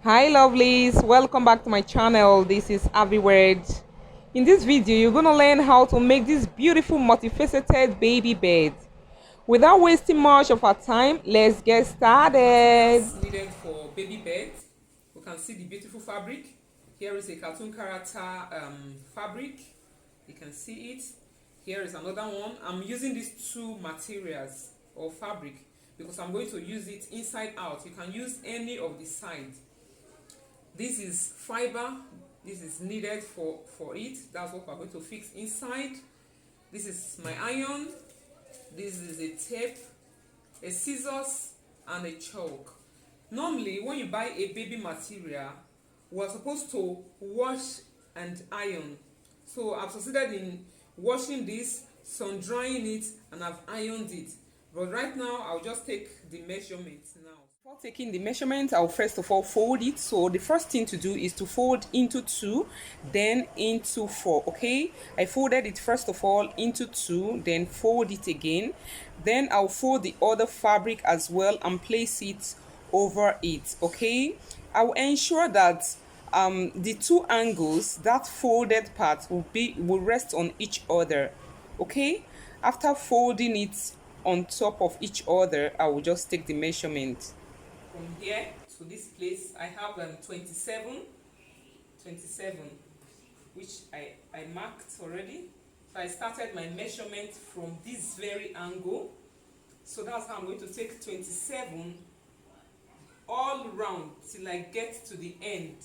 Hi lovelies, welcome back to my channel. This is Ahviworld. In this video you're gonna learn how to make this beautiful multifaceted baby bed. Without wasting much of our time, let's get started. Needed for baby bed. We can see the beautiful fabric. Here is a cartoon character fabric. You can see it. Here is another one. I'm using these two materials or fabric because I'm going to use it inside out. You can use any of the sides. This is fiber. This is needed for it. That's what we're going to fix inside. This is my iron. This is a tape, a scissors, and a chalk. Normally when you buy a baby material, we're supposed to wash and iron. So I've succeeded in washing this, sun drying it, and I've ironed it. But right now I'll just take the measurements now. Before taking the measurement, I'll first of all fold it. So the first thing to do is to fold into 2, then into 4. Okay, I folded it first of all into 2, then fold it again. Then I'll fold the other fabric as well and place it over it. Okay, I will ensure that the two angles, that folded part will rest on each other. Okay, after folding it on top of each other, I will just take the measurement. From here to this place, I have 27, which I marked already. So I started my measurement from this very angle. So that's how I'm going to take 27 all round till I get to the end.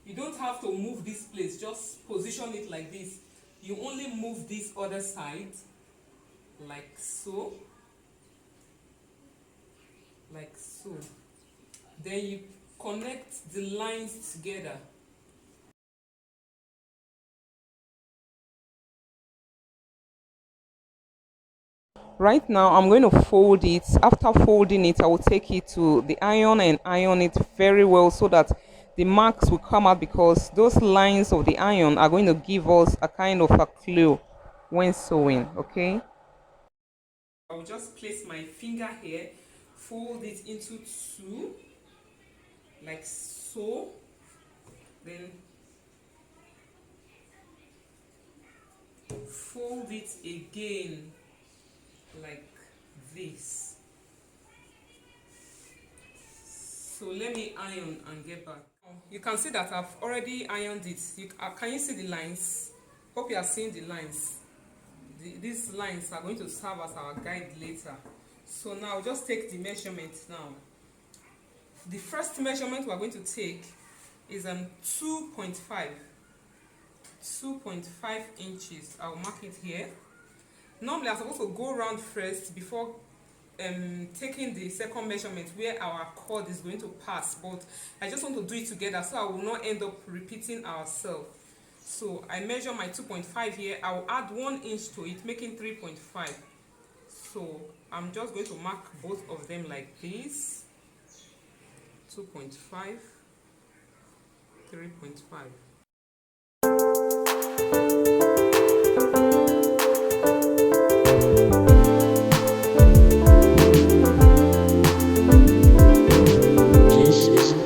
You don't have to move this place, just position it like this. You only move this other side like so, then you connect the lines together. Right now I'm going to fold it. After folding it, I will take it to the iron and iron it very well so that the marks will come out, because those lines of the iron are going to give us a kind of a clue when sewing. Okay, I will just place my finger here, fold it into 2 like so, then fold it again like this. So let me iron and get back. You can see that I've already ironed it. Can you see the lines? Hope you are seeing the lines. These lines are going to serve as our guide later. So now just take the measurement now. The first measurement we're going to take is 2.5 inches. I'll mark it here. Normally I'm supposed to go around first before taking the second measurement where our cord is going to pass, but I just want to do it together so I will not end up repeating ourselves. So I measure my 2.5 here. I will add 1 inch to it, making 3.5. So I'm just going to mark both of them like this. 2.5, 3.5.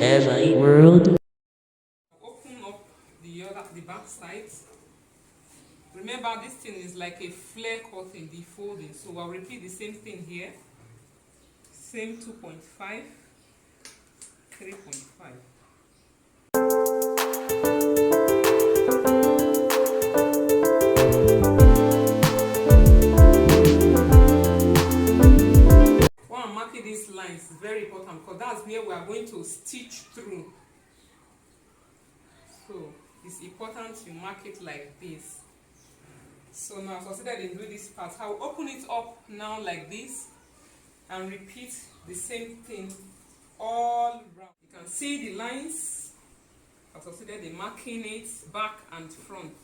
Ahviworld. Open up the back side. Remember, this thing is like a flare cutting, the folding. So I'll repeat the same thing here. Same 2.5, 3.5. When I'm marking these lines, it's very important because that's where we are going to stitch through. So it's important you mark it like this. So now I've succeeded in doing this part. I'll open it up now like this and repeat the same thing all around. You can see the lines. I've succeeded in marking it back and front.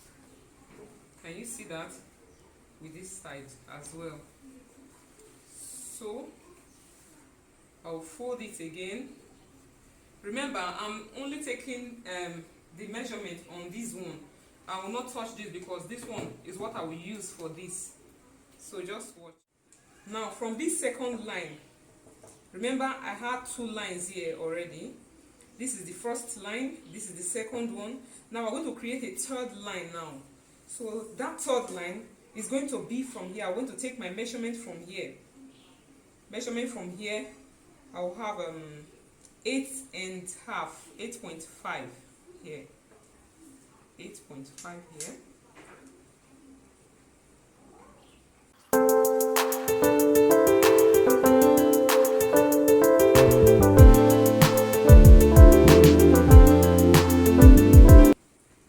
Can you see that? With this side as well. So I'll fold it again. Remember, I'm only taking the measurement on this one. I will not touch this because this one is what I will use for this. So just watch. Now from this second line, remember I had 2 lines here already. This is the first line, this is the second one. Now we're going to create a third line now. So that third line is going to be from here. I'm going to take my measurement from here. Measurement from here, I'll have 8.5, 8.5 here. 8.5 here.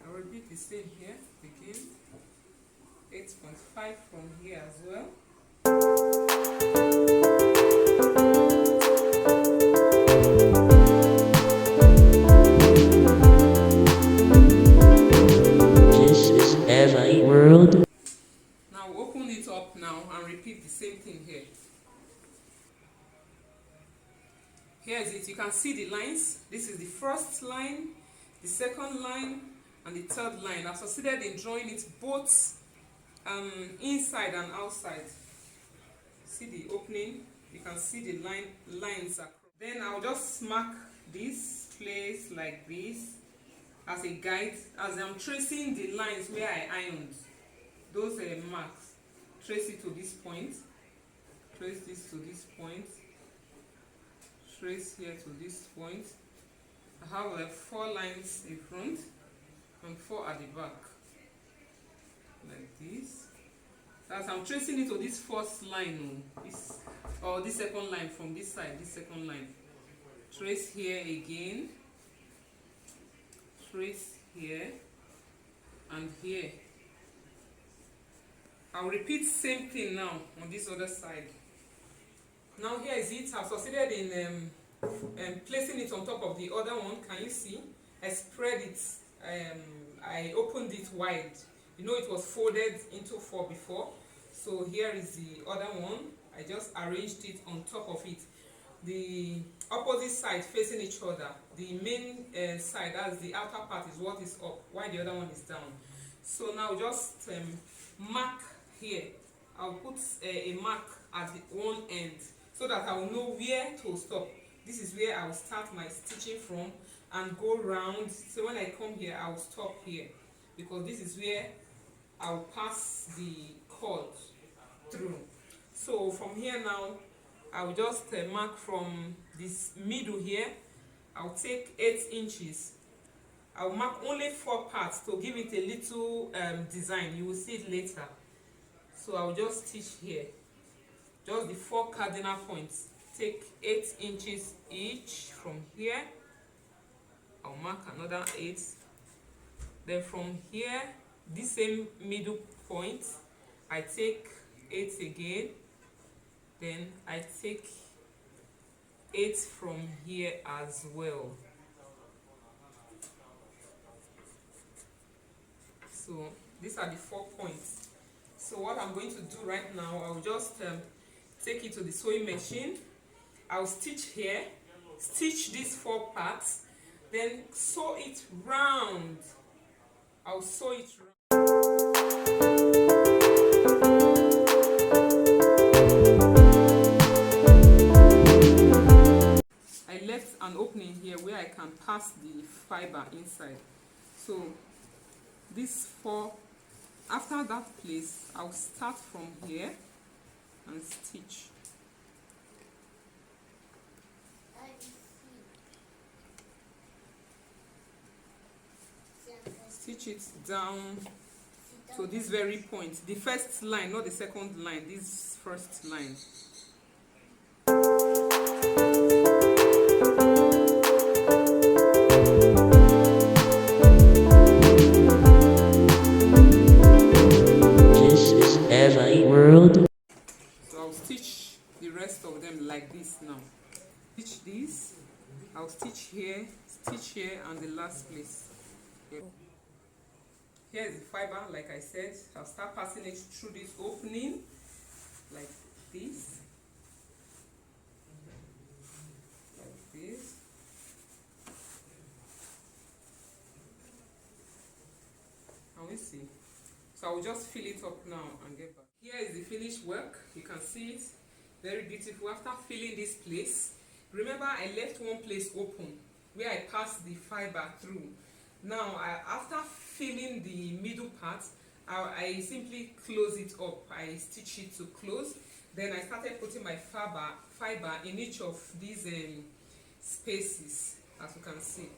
I'll repeat the same here again. 8.5 from here as well. This is Ahviworld. Now open it up now and repeat the same thing here. Here is it. You can see the lines. This is the first line, the second line, and the third line. I've succeeded in drawing it both inside and outside. See the opening. You can see the lines across. Then I'll just mark this place like this as a guide as I'm tracing the lines where I ironed. Those marks. Trace it to this point. Trace this to this point. Trace here to this point. I have 4 lines in front and 4 at the back, like this. As I'm tracing it to this first line, this second line from this side, this second line. Trace here again. Trace here and here. I'll repeat same thing now on this other side. Now here is it. I've succeeded in placing it on top of the other one. Can you see? I spread it. I opened it wide. You know it was folded into 4 before. So here is the other one. I just arranged it on top of it. The opposite side facing each other. The main side, as the outer part, is what is up, while the other one is down. So now just mark here. I'll put a mark at the one end so that I will know where to stop. This is where I will start my stitching from and go round. So when I come here, I will stop here because this is where I will pass the cord through. So from here now, I will just mark from this middle here. I'll take 8 inches. I'll mark only 4 parts to give it a little design. You will see it later. So I'll just stitch here. Just the 4 cardinal points. Take 8 inches each from here. I'll mark another 8. Then from here, this same middle point, I take 8 again. Then I take 8 from here as well. So these are the 4 points. So what I'm going to do right now, I'll just take it to the sewing machine. I'll stitch here, stitch these 4 parts, then sew it round. I'll sew it round. I left an opening here where I can pass the fiber inside. So these 4, after that place, I'll start from here and stitch. Stitch it down to this very point. The first line, not the second line, this first line. This is Ahviworld. So I'll stitch the rest of them like this now. Stitch this, I'll stitch here, and the last place. Here is the fiber, like I said. I'll start passing it through this opening, like this. Like this. I'm So I will just fill it up now and get back. Here is the finished work. You can see it. Very beautiful. After filling this place, remember I left one place open where I passed the fiber through. Now, after filling the middle part, I simply close it up. I stitch it to close. Then I started putting my fiber in each of these spaces, as you can see.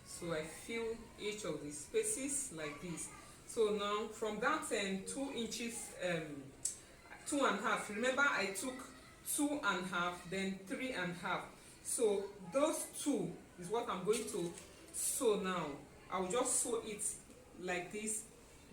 So I fill each of the spaces like this. So now from that 2 inches, 2.5. Remember I took 2.5, then 3.5. So those 2 is what I'm going to sew now. I'll just sew it like this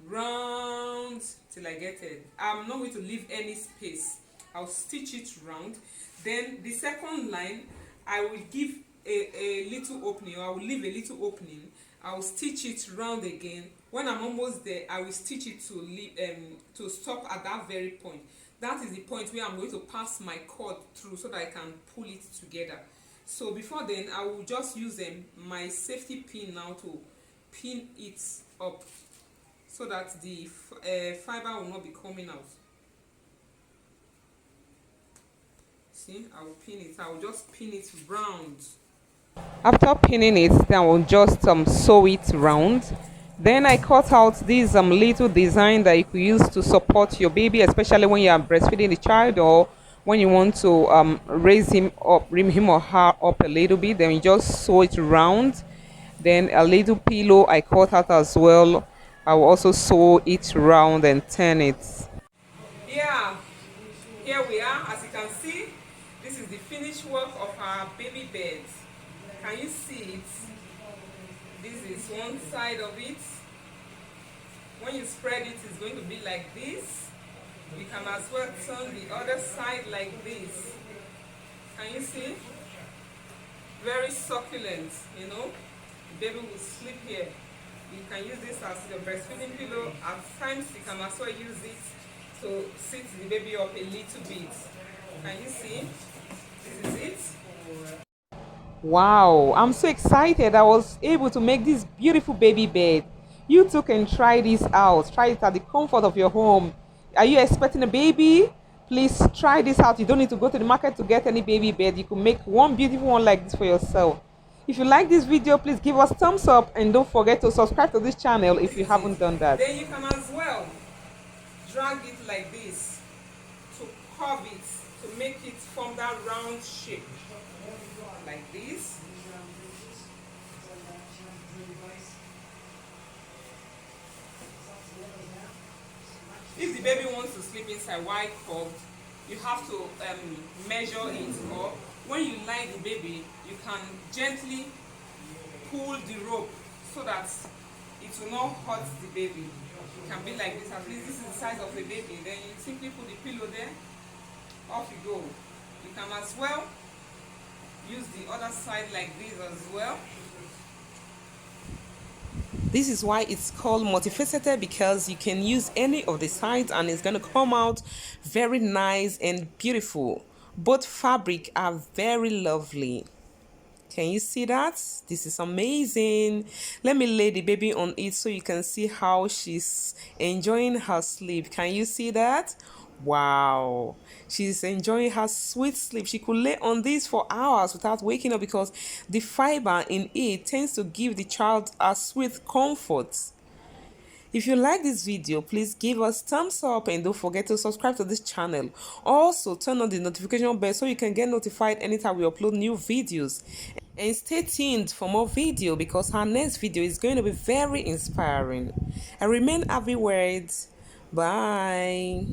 round till I get it. I'm not going to leave any space. I'll stitch it round. Then the second line, I will give a little opening, or I will leave a little opening. I will stitch it round again. When I'm almost there, I will stitch it to stop at that very point. That is the point where I'm going to pass my cord through so that I can pull it together. So before then, I will just use my safety pin now to pin it up so that the fiber will not be coming out. See, I will pin it. I will just pin it round. After pinning it, then I will just sew it round. Then I cut out this little design that you could use to support your baby, especially when you are breastfeeding the child, or when you want to raise him up, bring him or her up a little bit. Then you just sew it round. Then a little pillow I cut out as well. I will also sew it round and turn it. Yeah, here we are. As you can see, this is the finished work of our baby bed. Can you see it? This is one side of it. When you spread it, it's going to be like this. You can as well turn the other side like this. Can you see? Very succulent, you know. The baby will sleep here. You can use this as your breastfeeding pillow. At times, you can as well use it to sit the baby up a little bit. Can you see? This is it. Wow, I'm so excited I was able to make this beautiful baby bed. You too can try this out. Try it at the comfort of your home. Are you expecting a baby? Please try this out. You don't need to go to the market to get any baby bed. You can make one beautiful one like this for yourself. If you like this video, please give us thumbs up and don't forget to subscribe to this channel if you haven't done that. Then you can as well drag it like this to curve it, to make it form that round shape. Like this. If the baby wants to sleep inside while curved, you have to measure it, or when you lie the baby, you can gently pull the rope so that it will not hurt the baby. It can be like this. At least this is the size of the baby. Then you simply put the pillow there, off you go. You can as well use the other side like this as well. This is why it's called multifaceted, because you can use any of the sides and it's going to come out very nice and beautiful. Both fabric are very lovely. Can you see that? This is amazing. Let me lay the baby on it so you can see how she's enjoying her sleep. Can you see that? Wow, she's enjoying her sweet sleep. She could lay on this for hours without waking up because the fiber in it tends to give the child a sweet comfort. If you like this video, please give us thumbs up and don't forget to subscribe to this channel. Also, turn on the notification bell so you can get notified anytime we upload new videos. And stay tuned for more video because our next video is going to be very inspiring. I remain Ahviworld. Bye.